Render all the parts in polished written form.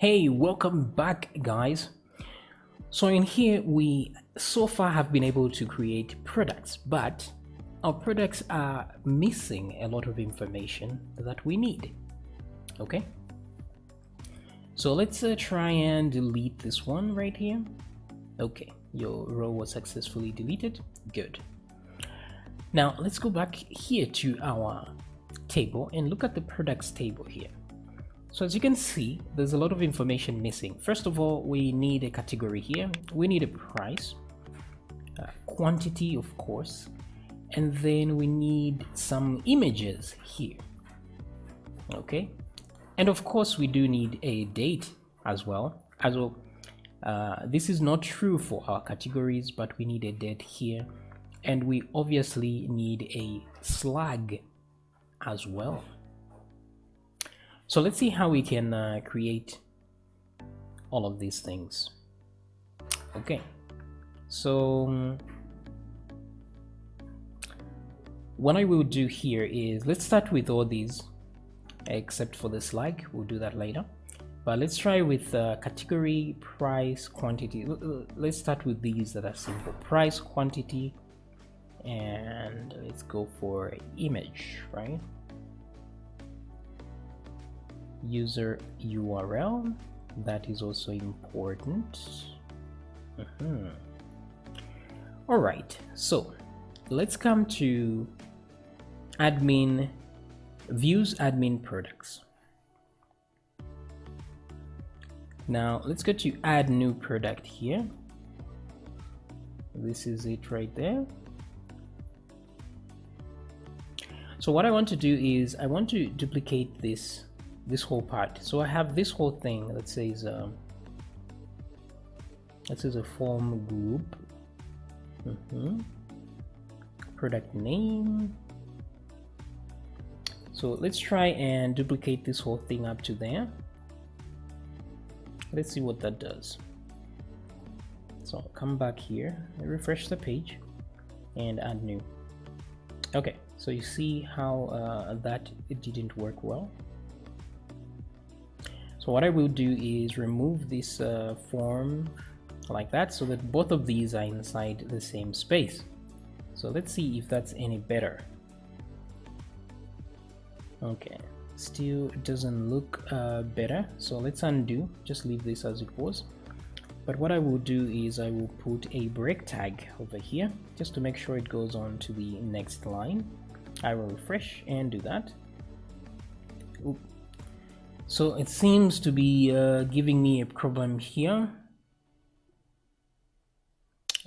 Hey, welcome back, guys. So in here, we so far have been able to create products, but our products are missing a lot of information that we need. Okay. So let's try and delete this one right here. Okay, your row was successfully deleted. Good. Now let's go back here to our table and look at the products table here. So as you can see, there's a lot of information missing. First of all, we need a category here. We need a price, quantity, of course, and then we need some images here. Okay, and of course we do need a date as well. This is not true for our categories, but we need a date here, and we obviously need a slug as well. So let's see how we can create all of these things. Okay, so what I will do here is, let's start with all these except for the slug. We'll do that later, but let's try with category, price, quantity. Let's start with these that are simple: price, quantity, and let's go for image, right? User URL, that is also important. All right, so let's come to admin views, admin products. Now let's go to add new product here. This is it right there. So what I want to do is I want to duplicate this whole part. So I have this whole thing that says a form group, product name. So let's try and duplicate this whole thing up to there. Let's see what that does. So I'll come back here, refresh the page, and add new. Okay, so you see how that it didn't work well. So what I will do is remove this form like that, so that both of these are inside the same space. So let's see if that's any better. Okay, still doesn't look better, so let's undo, just leave this as it was. But what I will do is I will put a break tag over here just to make sure it goes on to the next line. I will refresh and do that. Oop. So it seems to be giving me a problem here.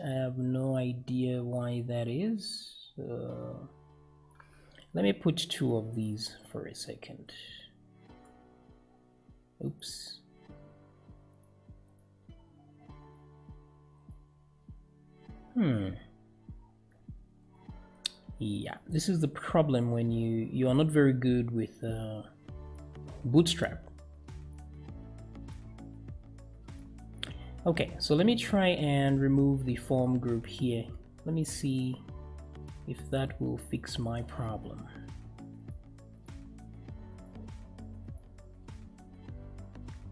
I have no idea why that is. Let me put two of these for a second. Oops. Yeah, this is the problem when you are not very good with Bootstrap. Okay, so let me try and remove the form group here. Let me see if that will fix my problem.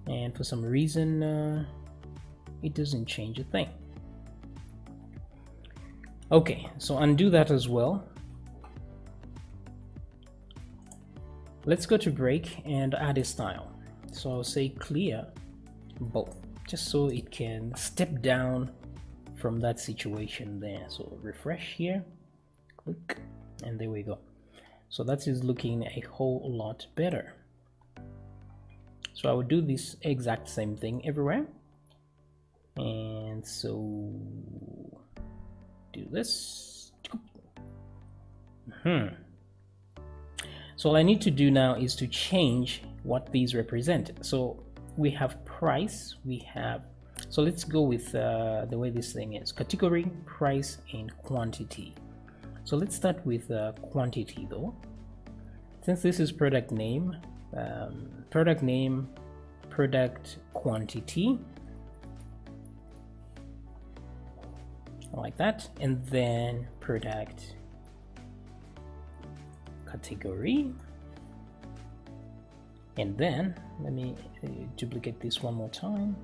And for some reason it doesn't change a thing. Okay, so undo that as well. Let's go to break and add a style. So I'll say clear both, just so it can step down from that situation there. So refresh here, click, and there we go. So that is looking a whole lot better. So I will do this exact same thing everywhere. And so do this. So all I need to do now is to change what these represent. So we have price, so let's go with the way this thing is: category, price, and quantity. So let's start with quantity though. Since this is product name, product quantity, like that, and then product category, And then let me duplicate this one more time.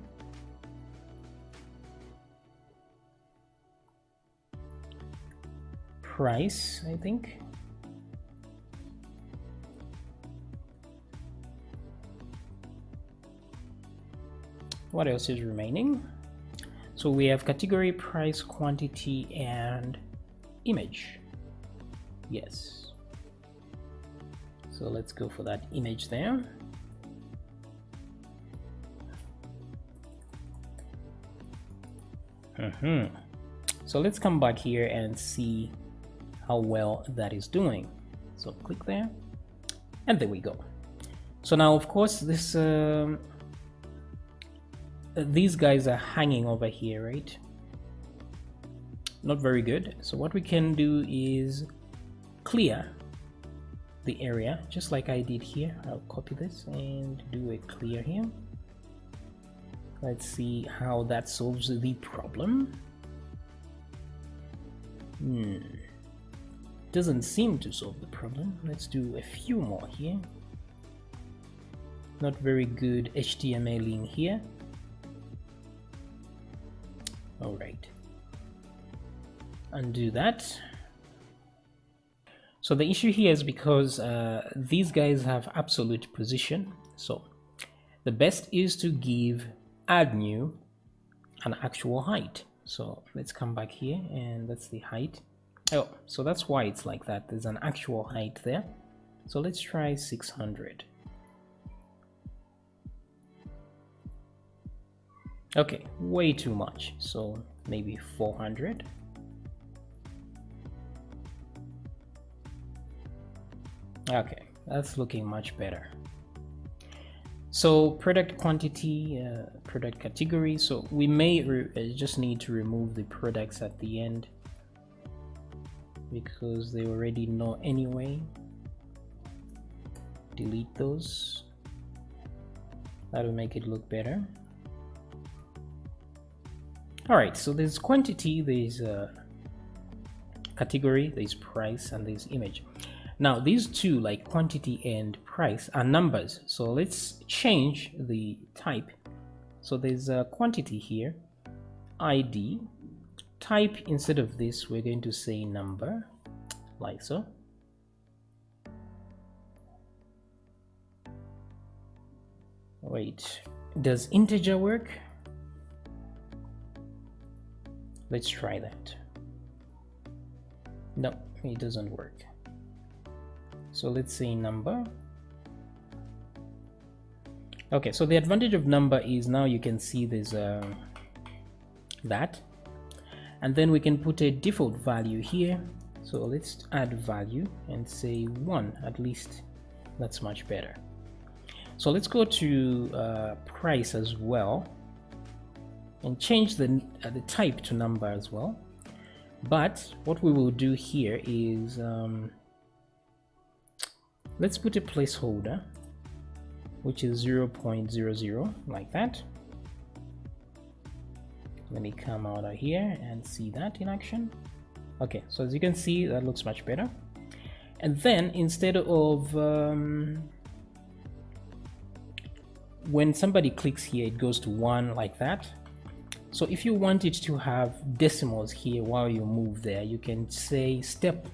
Price, I think. What else is remaining? So we have category, price, quantity, and image. Yes. So let's go for that image there. So let's come back here and see how well that is doing. So click there, and there we go. So now, of course, this these guys are hanging over here, right? Not very good. So what we can do is clear the area, just like I did here. I'll copy this and do a clear here. Let's see how that solves the problem. Doesn't seem to solve the problem. Let's do a few more here. Not very good HTML in here. All right, undo that. So the issue here is because these guys have absolute position. So the best is to give add new an actual height. So let's come back here, and that's the height. Oh, so that's why it's like that. There's an actual height there. So let's try 600. Okay, way too much. So maybe 400. Okay, that's looking much better. So product quantity, product category. So we may just need to remove the products at the end because they already know anyway. Delete those. That'll make it look better. All right, so there's quantity, there's category, there's price, and there's image. Now these two, like quantity and price, are numbers. So let's change the type. So there's a quantity here, ID. Type, instead of this, we're going to say number, like so. Wait, does integer work? Let's try that. No, it doesn't work. So let's say number. Okay, so the advantage of number is now you can see there's that, and then we can put a default value here. So let's add value and say 1 at least. That's much better. So let's go to price as well and change the type to number as well. But what we will do here is let's put a placeholder which is 0.00, like that. Let me come out of here and see that in action. Okay, so as you can see, that looks much better. And then instead of when somebody clicks here, it goes to 1, like that. So if you wanted to have decimals here while you move there, you can say step,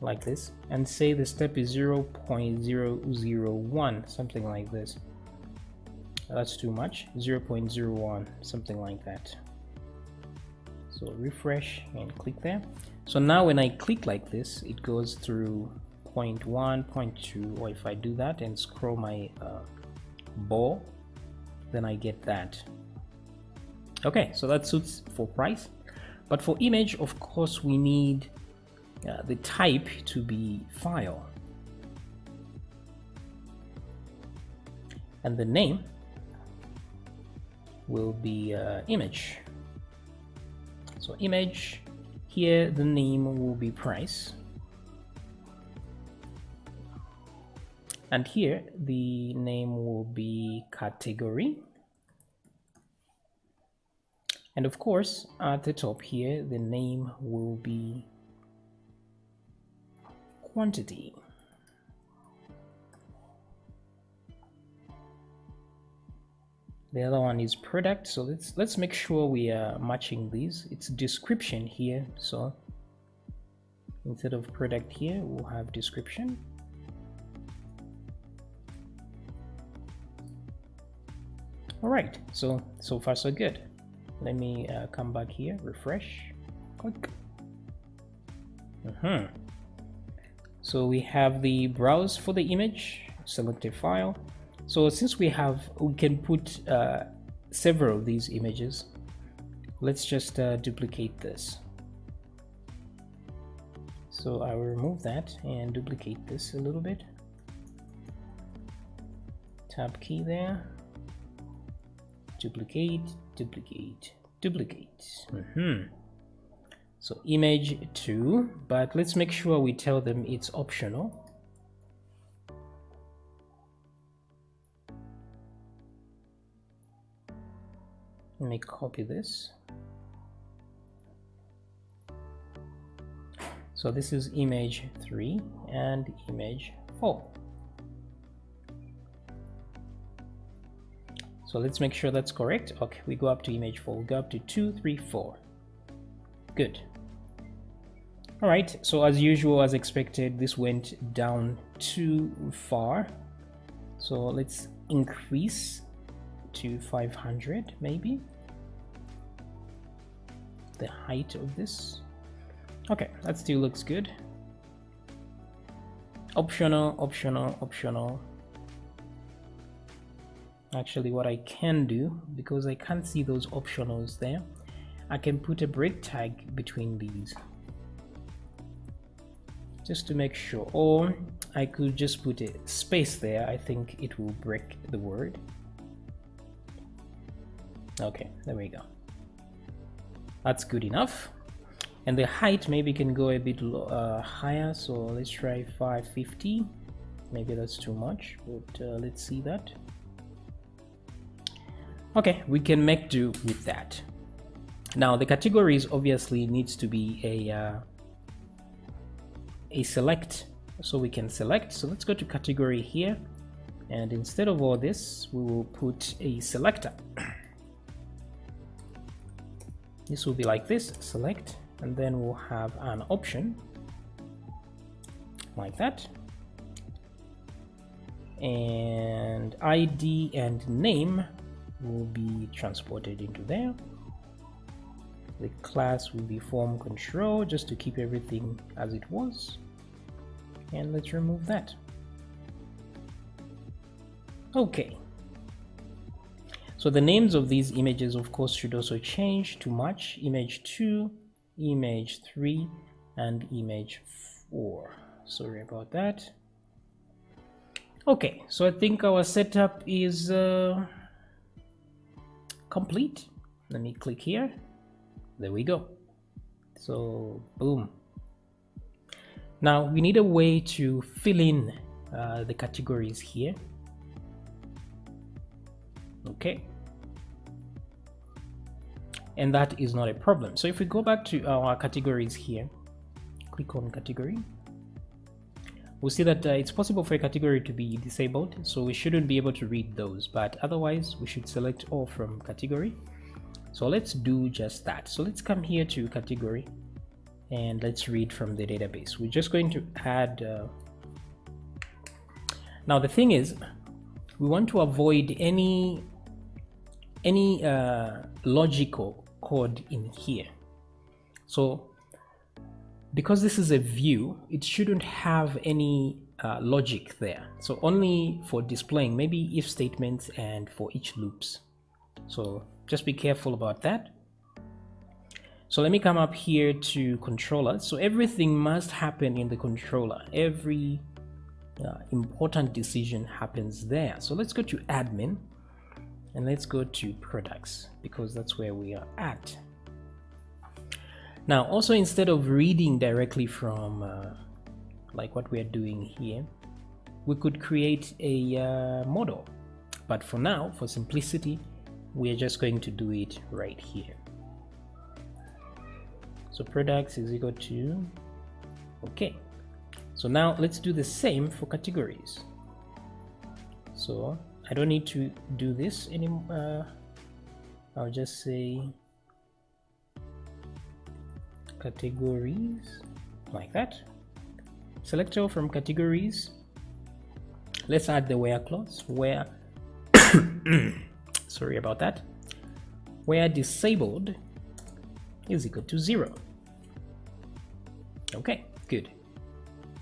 like this, and say the step is 0.001, something like this. That's too much. 0.01, something like that. So refresh and click there. So now when I click like this, it goes through 0.1, 0.2, or if I do that and scroll my ball, then I get that. Okay, so that suits for price. But for image, of course, we need the type to be file, and the name will be image. So image, here the name will be price, and here the name will be category. And of course, at the top here, the name will be quantity. The other one is product. So let's make sure we are matching these. It's description here. So instead of product here, we'll have description. All right, so far so good. Let me come back here, refresh, click. So we have the browse for the image, select a file. So since we can put several of these images, let's just duplicate this. So I will remove that and duplicate this a little bit. Tab key there. Duplicate, duplicate, duplicate. So image 2, but let's make sure we tell them it's optional. Let me copy this. So this is image 3 and image 4. So let's make sure that's correct. Okay, we go up to image 4, we go up to 2, 3, 4. Good. All right, so as usual, as expected, this went down too far. So let's increase to 500 maybe. The height of this. Okay, that still looks good. Optional, optional, optional. Actually, what I can do, because I can't see those optionals there, I can put a break tag between these just to make sure, or I could just put a space there. I think it will break the word. Okay, there we go. That's good enough. And the height maybe can go a bit higher, so let's try 550. Maybe that's too much, but let's see that. Okay, we can make do with that. Now the categories obviously needs to be a select, so we can select. So let's go to category here, and instead of all this, we will put a selector. This will be like this, select, and then we'll have an option like that, and ID and name will be transported into there. The class will be form control, just to keep everything as it was, and let's remove that. Okay, so the names of these images of course should also change to match image 2, image 3, and image 4. Sorry about that. Okay, so I think our setup is complete. Let me click here. There we go. So boom. Now we need a way to fill in the categories here. Okay, and that is not a problem. So if we go back to our categories here, click on category, we'll see that it's possible for a category to be disabled, so we shouldn't be able to read those, but otherwise we should select all from category. So let's do just that. So let's come here to category and let's read from the database. We're just going to add now the thing is, we want to avoid any logical code in here. So because this is a view, it shouldn't have any logic there. So only for displaying, maybe if statements and for each loops. So just be careful about that. So let me come up here to controller. So everything must happen in the controller. Every important decision happens there. So let's go to admin and let's go to products, because that's where we are at. Now also, instead of reading directly from like what we are doing here, we could create a model, but for now, for simplicity, we are just going to do it right here. So products is equal to, okay. So now let's do the same for categories. So I don't need to do this anymore. I'll just say categories like that. Select all from categories. Let's add the where clause, where sorry about that, where disabled is equal to 0. Okay, good.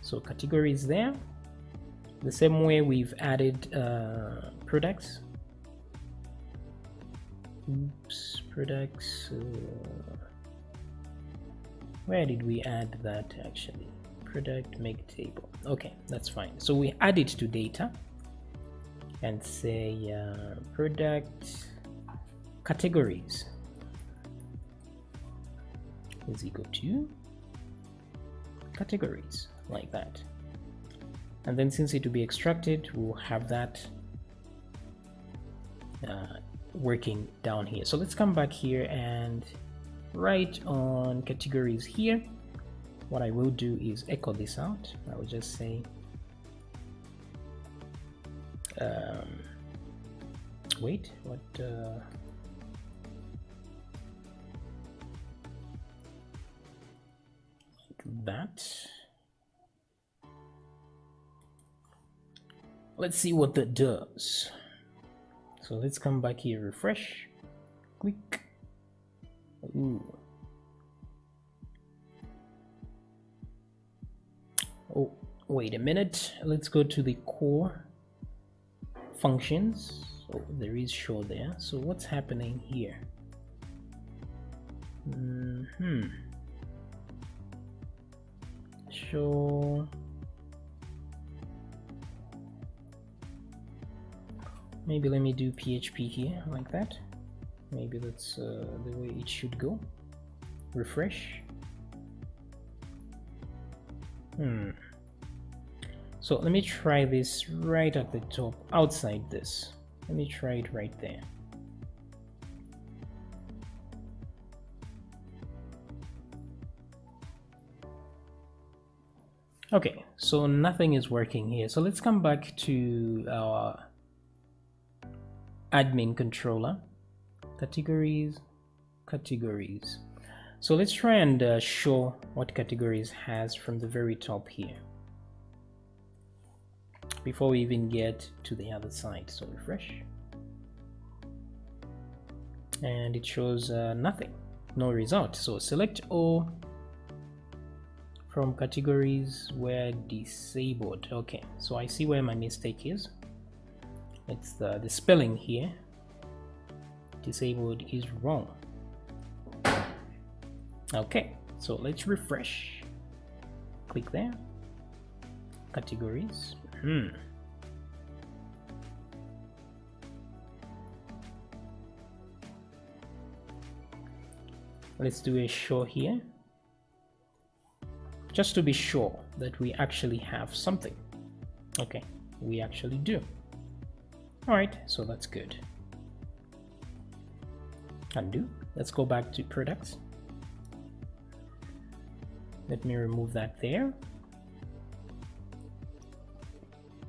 So category is there. The same way we've added products. Oops, products. Where did we add that actually? Product make table. Okay, that's fine. So we add it to data and say product categories is equal to categories, like that. And then since it will be extracted, we'll have that working down here. So let's come back here and write on categories here. What I will do is echo this out. I will just say wait, what like that. Let's see what that does. So let's come back here, refresh, quick. Ooh. Oh, wait a minute. Let's go to the core functions. Oh, there is show there. So what's happening here? Show. Maybe let me do PHP here like that. Maybe that's the way it should go. Refresh. So let me try this right at the top, outside this. Let me try it right there. Okay, so nothing is working here. So let's come back to our admin controller, categories. So let's try and show what categories has from the very top here before we even get to the other side. So refresh, and it shows nothing, no result. So select all from categories where disabled. Okay, so I see where my mistake is. It's the spelling here. Disabled is wrong. Okay, so let's refresh. Click there. Categories. Let's do a show here, just to be sure that we actually have something. Okay, we actually do. All right, so that's good. Undo. Let's go back to products. Let me remove that there.